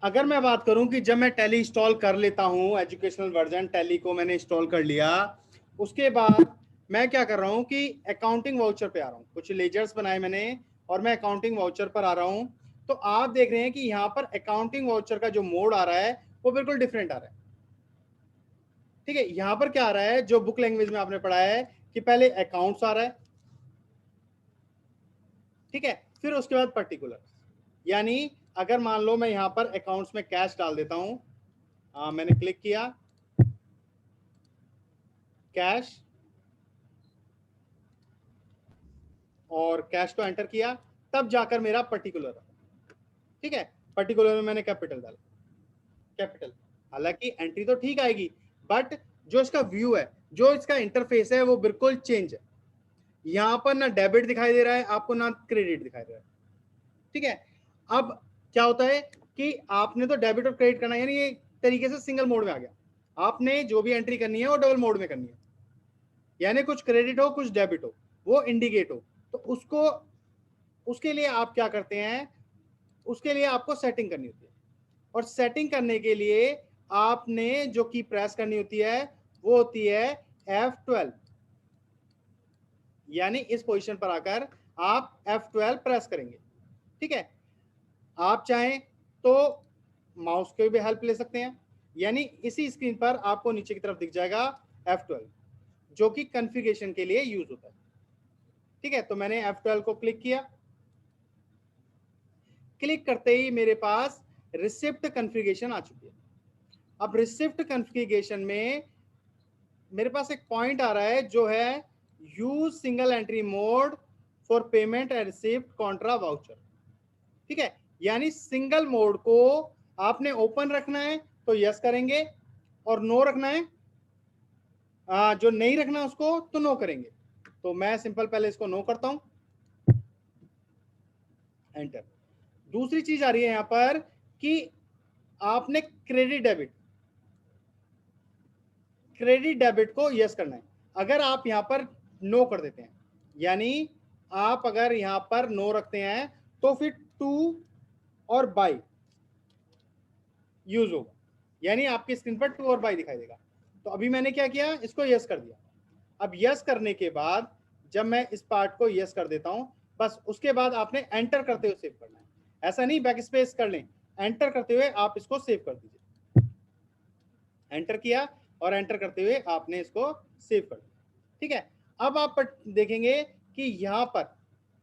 अगर मैं बात करूं कि जब मैं टैली इंस्टॉल कर लेता हूं, एजुकेशनल वर्जन टैली को मैंने इंस्टॉल कर लिया, उसके बाद मैं क्या कर रहा हूं कि अकाउंटिंग वाउचर पे आ रहा हूं। कुछ लेजर्स बनाए मैंने और मैं अकाउंटिंग वाउचर पर आ रहा हूं। तो आप देख रहे हैं कि यहां पर अकाउंटिंग वाउचर का जो मोड आ रहा है वो बिल्कुल डिफरेंट आ रहा है। ठीक है, यहां पर क्या आ रहा है, जो बुक लैंग्वेज में आपने पढ़ा है कि पहले अकाउंट्स आ रहा है, ठीक है, फिर उसके बाद पर्टिकुलर। यानी अगर मान लो मैं यहां पर अकाउंट्स में कैश डाल देता हूं, मैंने क्लिक किया कैश और कैश को एंटर किया, तब जाकर मेरा पर्टिकुलर, ठीक है, पर्टिकुलर में मैंने कैपिटल डाला, कैपिटल। हालांकि एंट्री तो ठीक आएगी, बट जो इसका व्यू है, जो इसका इंटरफेस है वो बिल्कुल चेंज है। यहां पर ना डेबिट दिखाई दे रहा है आपको, ना क्रेडिट दिखाई दे रहा है। ठीक है, अब क्या होता है कि आपने तो डेबिट और क्रेडिट करना है, यानी ये तरीके से सिंगल मोड में आ गया। आपने जो भी एंट्री करनी है वो डबल मोड में करनी है, यानी कुछ क्रेडिट हो कुछ डेबिट हो, वो इंडिकेट हो। तो उसको, उसके लिए आप क्या करते हैं, उसके लिए आपको सेटिंग करनी होती है। और सेटिंग करने के लिए आपने जो की प्रेस करनी होती है वो होती है F12। यानी इस पोजीशन पर आकर आप F12 प्रेस करेंगे। ठीक है, आप चाहें तो माउस के भी हेल्प ले सकते हैं, यानी इसी स्क्रीन पर आपको नीचे की तरफ दिख जाएगा F12, जो कि कॉन्फ़िगरेशन के लिए यूज होता है। ठीक है, तो मैंने F12 को क्लिक किया। क्लिक करते ही मेरे पास रिसिप्ट कॉन्फ़िगरेशन आ चुकी है। अब रिसिप्ट कॉन्फ़िगरेशन में मेरे पास एक पॉइंट आ रहा है जो है use single entry mode for payment and receipt Contra voucher. ठीक है, यानी सिंगल मोड को आपने ओपन रखना है तो यस करेंगे, और नो रखना है, जो नहीं रखना उसको तो नो करेंगे। तो मैं सिंपल पहले इसको नो करता हूं, एंटर। दूसरी चीज आ रही है यहां पर कि आपने क्रेडिट डेबिट, क्रेडिट डेबिट को यस करना है। अगर आप यहां पर नो कर देते हैं, यानी आप अगर यहां पर नो रखते हैं तो फिर टू और बाई यूज होगा, यानी आपकी स्क्रीन पर टू और बाई दिखाई देगा। तो अभी मैंने क्या किया, इसको यस कर दिया। अब यस करने के बाद जब मैं इस पार्ट को यस कर देता हूं, बस उसके बाद आपने एंटर करते हुए सेव करना है। ऐसा नहीं बैक स्पेस कर लें, एंटर करते हुए आप इसको सेव कर दीजिए। एंटर किया और एंटर करते हुए आपने इसको सेव कर दिया। ठीक है, अब आप देखेंगे कि यहां पर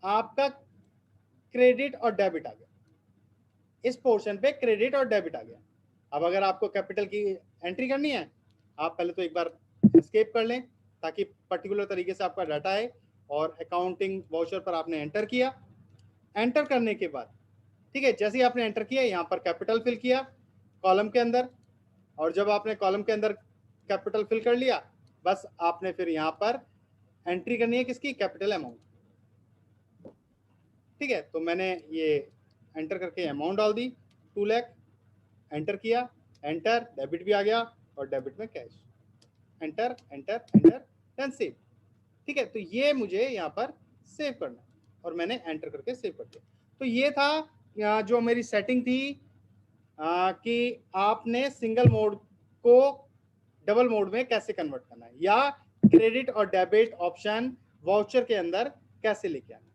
आपका क्रेडिट और डेबिट आ गया, इस पोर्शन पे क्रेडिट और डेबिट आ गया। अब अगर आपको कैपिटल की एंट्री करनी है, आप पहले तो एक बार एस्केप कर लें ताकि पर्टिकुलर तरीके से आपका डाटा है। और अकाउंटिंग वाउचर पर आपने एंटर किया। एंटर करने के बाद, ठीक है, जैसे ही आपने एंटर किया यहाँ पर कैपिटल फिल किया कॉलम के अंदर, और जब आपने कॉलम के अंदर कैपिटल फिल कर लिया, बस आपने फिर यहाँ पर एंट्री करनी है किसकी, कैपिटल अमाउंट। ठीक है, तो मैंने ये एंटर करके अमाउंट डाल दी 2 लाख, एंटर किया, एंटर, डेबिट भी आ गया और डेबिट में cash, enter enter enter, then save. ठीक है, तो ये मुझे यहाँ पर सेव करना और मैंने एंटर करके सेव कर दिया। तो ये था जो मेरी सेटिंग थी कि आपने सिंगल मोड को डबल मोड में कैसे कन्वर्ट करना है, या क्रेडिट और डेबिट ऑप्शन वाउचर के अंदर कैसे लेके आना है।